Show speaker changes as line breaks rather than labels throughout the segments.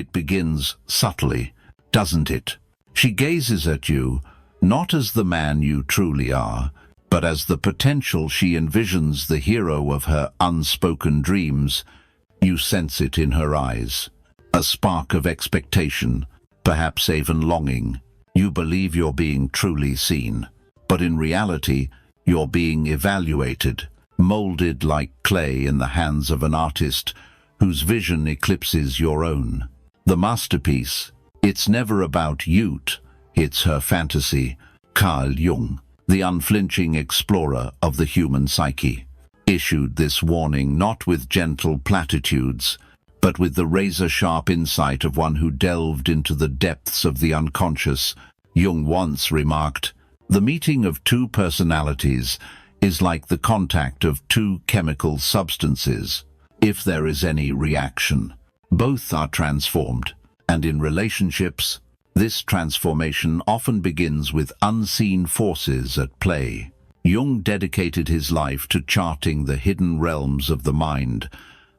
it begins subtly, doesn't it? She gazes at you, not as the man you truly are, but as the potential she envisions, the hero of her unspoken dreams. You sense it in her eyes. A spark of expectation, perhaps even longing. You believe you're being truly seen, but in reality, you're being evaluated, molded like clay in the hands of an artist whose vision eclipses your own. The masterpiece, it's never about youth, it's her fantasy. Carl Jung, the unflinching explorer of the human psyche, issued this warning not with gentle platitudes, but with the razor-sharp insight of one who delved into the depths of the unconscious. Jung once remarked, "The meeting of two personalities is like the contact of two chemical substances. If there is any reaction, both are transformed, and in relationships, this transformation often begins with unseen forces at play." Jung dedicated his life to charting the hidden realms of the mind,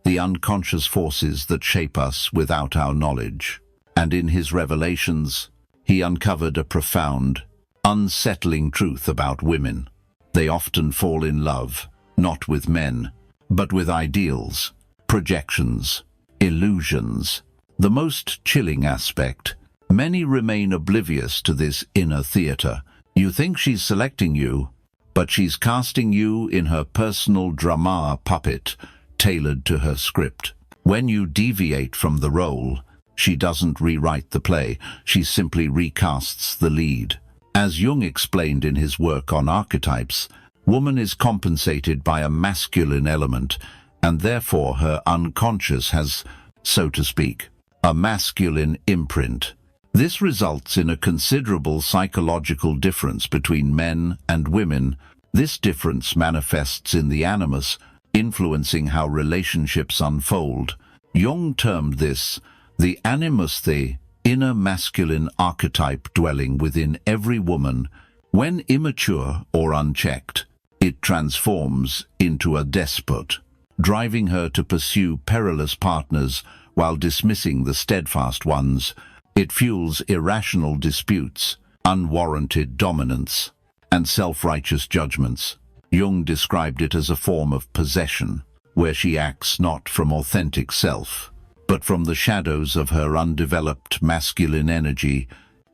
the unconscious forces that shape us without our knowledge. And in his revelations, he uncovered a profound, unsettling truth about women. They often fall in love, not with men, but with ideals, projections, illusions. The most chilling aspect, many remain oblivious to this inner theater. You think she's selecting you, but she's casting you in her personal drama puppet, tailored to her script. When you deviate from the role, she doesn't rewrite the play, she simply recasts the lead. As Jung explained in his work on archetypes, woman is compensated by a masculine element, and therefore her unconscious has, so to speak, a masculine imprint. This results in a considerable psychological difference between men and women. This difference manifests in the animus, influencing how relationships unfold. Jung termed this the animus, the inner masculine archetype dwelling within every woman. When immature or unchecked, it transforms into a despot, driving her to pursue perilous partners while dismissing the steadfast ones. It fuels irrational disputes, unwarranted dominance, and self-righteous judgments. Jung described it as a form of possession, where she acts not from authentic self, but from the shadows of her undeveloped masculine energy.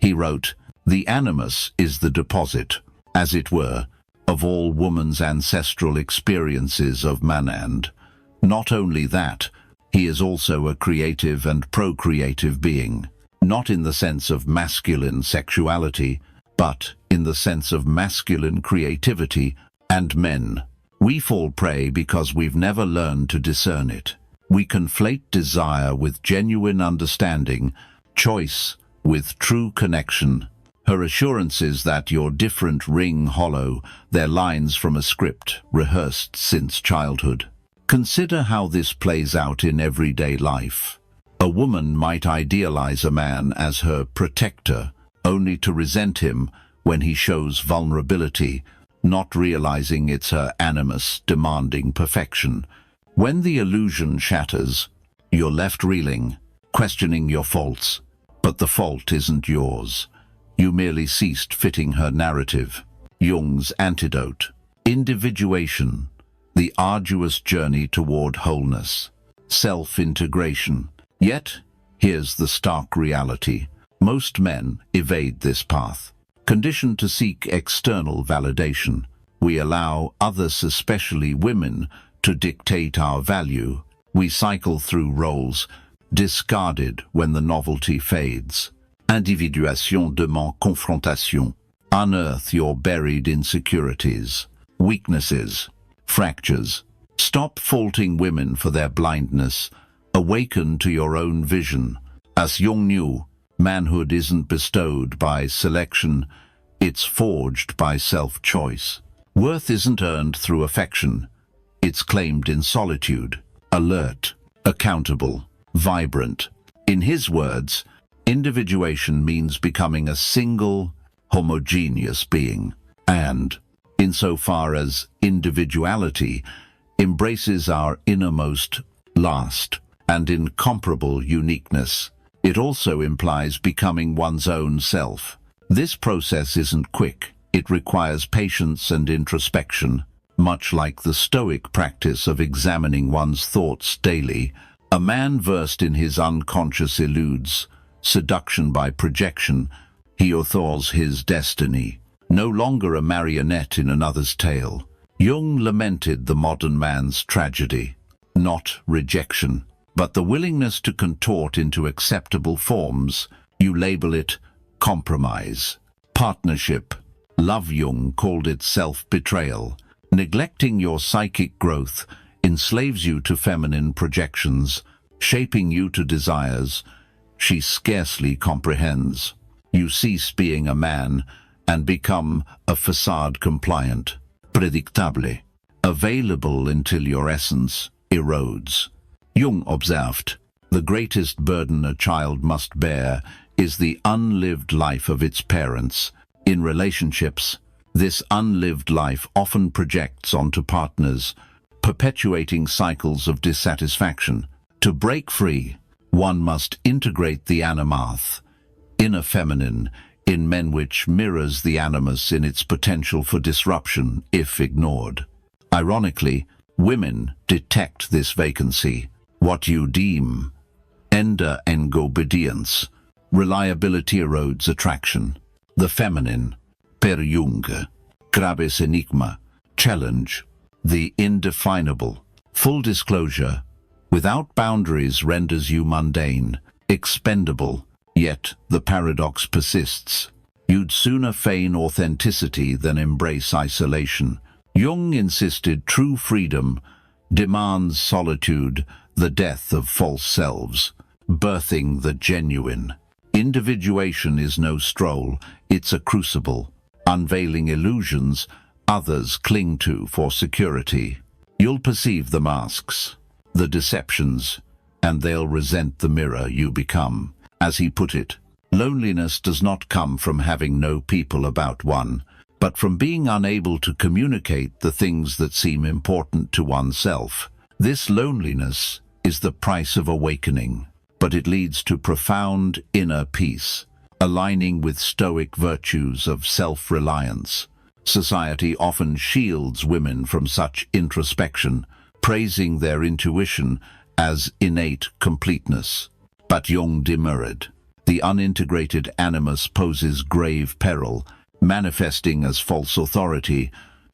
He wrote, "The animus is the deposit, as it were, of all woman's ancestral experiences of manhood. Not only that, he is also a creative and procreative being, not in the sense of masculine sexuality, but in the sense of masculine creativity. And men, we fall prey because we've never learned to discern it. We conflate desire with genuine understanding, choice with true connection." Her assurances that you're different ring hollow, their lines from a script rehearsed since childhood. Consider how this plays out in everyday life. A woman might idealize a man as her protector, only to resent him when he shows vulnerability, not realizing it's her animus demanding perfection. When the illusion shatters, you're left reeling, questioning your faults. But the fault isn't yours. You merely ceased fitting her narrative. Jung's antidote. Individuation. The arduous journey toward wholeness. Self-integration. Yet, here's the stark reality. Most men evade this path. Conditioned to seek external validation, we allow others, especially women, to dictate our value. We cycle through roles, discarded when the novelty fades. Individuation demande confrontation. Unearth your buried insecurities, weaknesses, fractures. Stop faulting women for their blindness. Awaken to your own vision. As Jung knew, manhood isn't bestowed by selection, it's forged by self-choice. Worth isn't earned through affection, it's claimed in solitude. Alert, accountable, vibrant. In his words, individuation means becoming a single, homogeneous being, and, insofar as individuality embraces our innermost, last, and incomparable uniqueness, It also implies becoming one's own self. This process isn't quick. It requires patience and introspection. Much like the Stoic practice of examining one's thoughts daily, a man versed in his unconscious eludes seduction by projection. He authors his destiny, no longer a marionette in another's tale. Jung lamented the modern man's tragedy, not rejection, but the willingness to contort into acceptable forms. You label it compromise, partnership. Love Jung called it self-betrayal. Neglecting your psychic growth enslaves you to feminine projections, shaping you to desires she scarcely comprehends. You cease being a man and become a facade compliant, predictable, available until your essence erodes. Jung observed, the greatest burden a child must bear is the unlived life of its parents. In relationships, this unlived life often projects onto partners, perpetuating cycles of dissatisfaction. To break free, one must integrate the Animus, inner feminine, in men, which mirrors the Animus in its potential for disruption if ignored. Ironically, women detect this vacancy. What you deem ender obedience, reliability erodes attraction. The feminine, per Jung, gravis enigma, challenge, the indefinable. Full disclosure, without boundaries renders you mundane, expendable, yet the paradox persists. You'd sooner feign authenticity than embrace isolation. Jung insisted true freedom demands solitude, the death of false selves, birthing the genuine. Individuation is no stroll, it's a crucible, unveiling illusions others cling to for security. You'll perceive the masks, the deceptions, and they'll resent the mirror you become. As he put it, loneliness does not come from having no people about one, but from being unable to communicate the things that seem important to oneself. This loneliness is the price of awakening, but it leads to profound inner peace, aligning with Stoic virtues of self-reliance. Society often shields women from such introspection, praising their intuition as innate completeness. But Jung demurred. The unintegrated Animus poses grave peril, manifesting as false authority,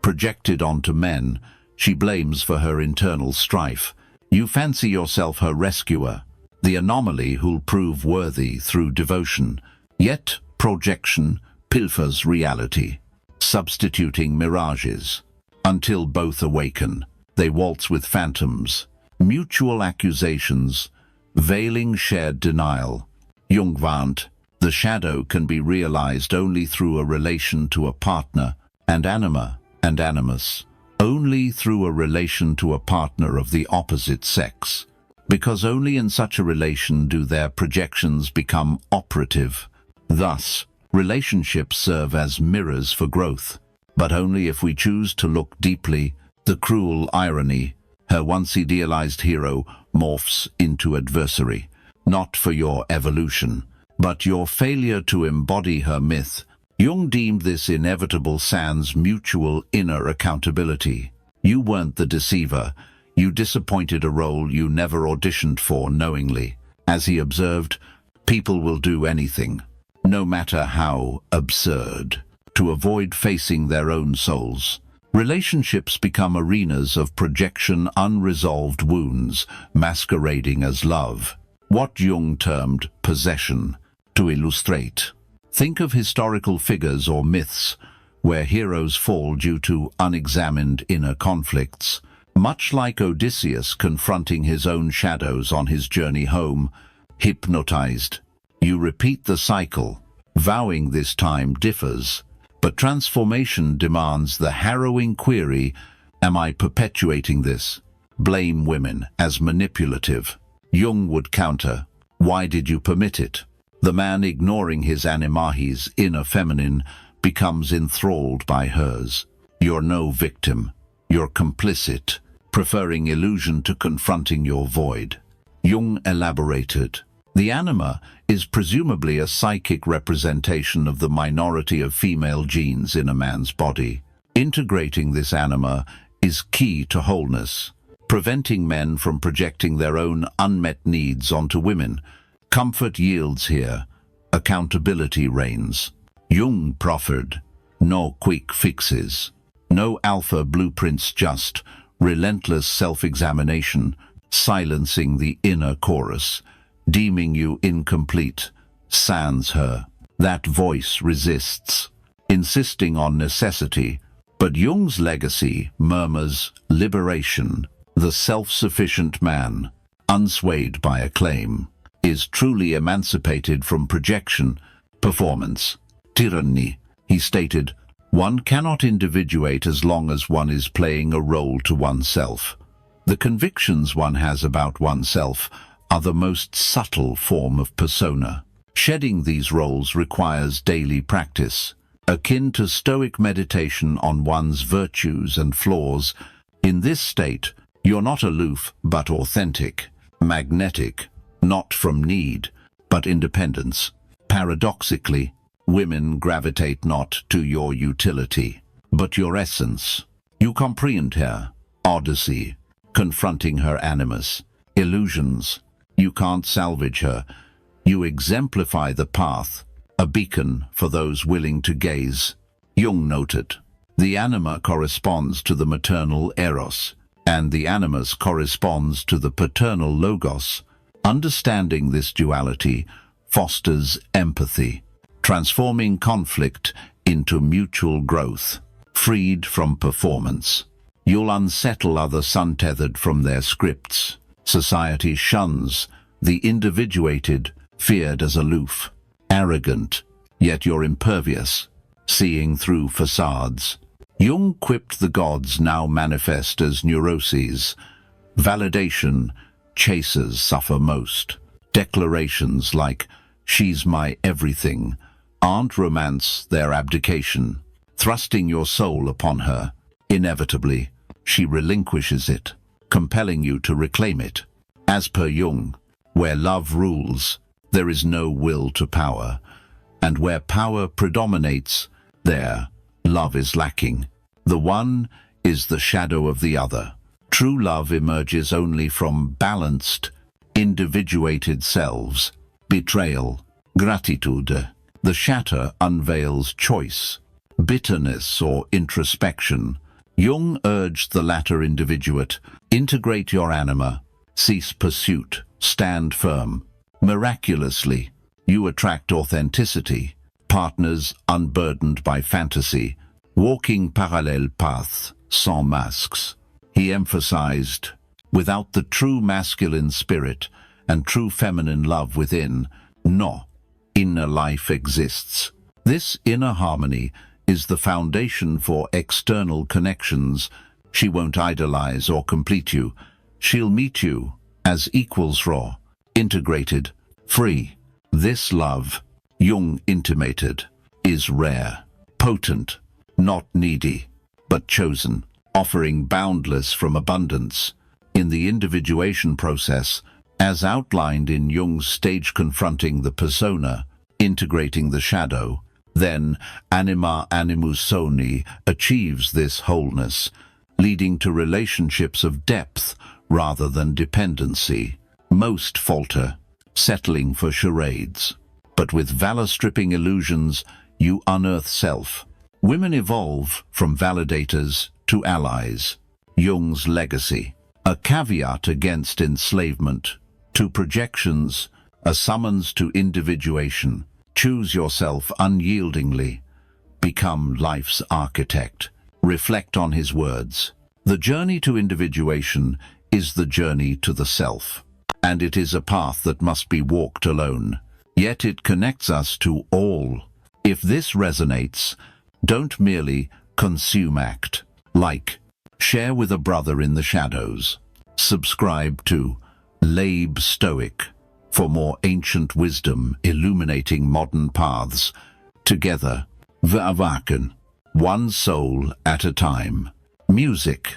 projected onto men. She blames for her internal strife. You fancy yourself her rescuer, the anomaly who'll prove worthy through devotion. Yet projection pilfers reality, substituting mirages. Until both awaken, they waltz with phantoms, mutual accusations, veiling shared denial. Jung warned, the shadow can be realized only through a relation to a partner, and anima and animus, only through a relation to a partner of the opposite sex, because only in such a relation do their projections become operative. Thus, relationships serve as mirrors for growth, but only if we choose to look deeply. The cruel irony, her once idealized hero morphs into adversary, not for your evolution, but your failure to embody her myth. Jung deemed this inevitable sans mutual inner accountability. You weren't the deceiver. You disappointed a role you never auditioned for knowingly. As he observed, people will do anything, no matter how absurd, to avoid facing their own souls. Relationships become arenas of projection, unresolved wounds, masquerading as love. What Jung termed possession. To illustrate, think of historical figures or myths where heroes fall due to unexamined inner conflicts. Much like Odysseus confronting his own shadows on his journey home, hypnotized, you repeat the cycle. Vowing this time differs, but transformation demands the harrowing query, am I perpetuating this? Blame women as manipulative. Jung would counter, why did you permit it? The man ignoring his animahi's inner feminine becomes enthralled by hers. You're no victim, you're complicit, preferring illusion to confronting your void. Jung elaborated, The anima is presumably a psychic representation of the minority of female genes in a man's body. Integrating this anima is key to wholeness, preventing men from projecting their own unmet needs onto women. Comfort yields here, accountability reigns. Jung proffered no quick fixes, no alpha blueprints, just relentless self-examination, silencing the inner chorus, deeming you incomplete, sans her. That voice resists, insisting on necessity, but Jung's legacy murmurs liberation. The self-sufficient man, unswayed by acclaim, is truly emancipated from projection, performance, tyranny. He stated, "One cannot individuate as long as one is playing a role to oneself. The convictions one has about oneself are the most subtle form of persona. Shedding these roles requires daily practice, akin to Stoic meditation on one's virtues and flaws. In this state, you're not aloof but authentic, magnetic, not from need, but independence. Paradoxically, women gravitate not to your utility, but your essence. You comprehend her, Odyssey, confronting her animus, illusions. You can't salvage her. You exemplify the path, a beacon for those willing to gaze." Jung noted, "The anima corresponds to the maternal eros, and the animus corresponds to the paternal logos. Understanding this duality fosters empathy, transforming conflict into mutual growth. Freed from performance, you'll unsettle others untethered from their scripts. Society shuns the individuated, feared as aloof, arrogant, yet you're impervious, seeing through facades." Jung quipped the gods now manifest as neuroses. Validation chasers suffer most. Declarations like, "She's my everything," aren't romance, they're abdication. Thrusting your soul upon her, inevitably, she relinquishes it, compelling you to reclaim it. As per Jung, where love rules, there is no will to power, and where power predominates, there love is lacking. The one is the shadow of the other. True love emerges only from balanced, individuated selves. Betrayal, gratitude. The shatter unveils choice, bitterness or introspection. Jung urged the latter individuate, integrate your anima, cease pursuit, stand firm. Miraculously, you attract authenticity, partners unburdened by fantasy, walking parallel paths, sans masks. He emphasized, without the true masculine spirit and true feminine love within, no inner life exists. This inner harmony is the foundation for external connections. She won't idolize or complete you. She'll meet you as equals, raw, integrated, free. This love, Jung intimated, is rare, potent, not needy, but chosen, offering boundless from abundance. In the individuation process, as outlined in Jung's stage confronting the persona, integrating the shadow, then anima animus soni achieves this wholeness, leading to relationships of depth rather than dependency. Most falter, settling for charades. But with valor-stripping illusions, you unearth self. Women evolve from validators to allies. Jung's legacy, a caveat against enslavement, to projections, a summons to individuation. Choose yourself unyieldingly. Become life's architect. Reflect on his words. The journey to individuation is the journey to the self, and it is a path that must be walked alone. Yet it connects us to all. If this resonates, don't merely consume, act. Like, share with a brother in the shadows. Subscribe to Lab Stoic for more ancient wisdom illuminating modern paths. Together, Awaken, one soul at a time. Music.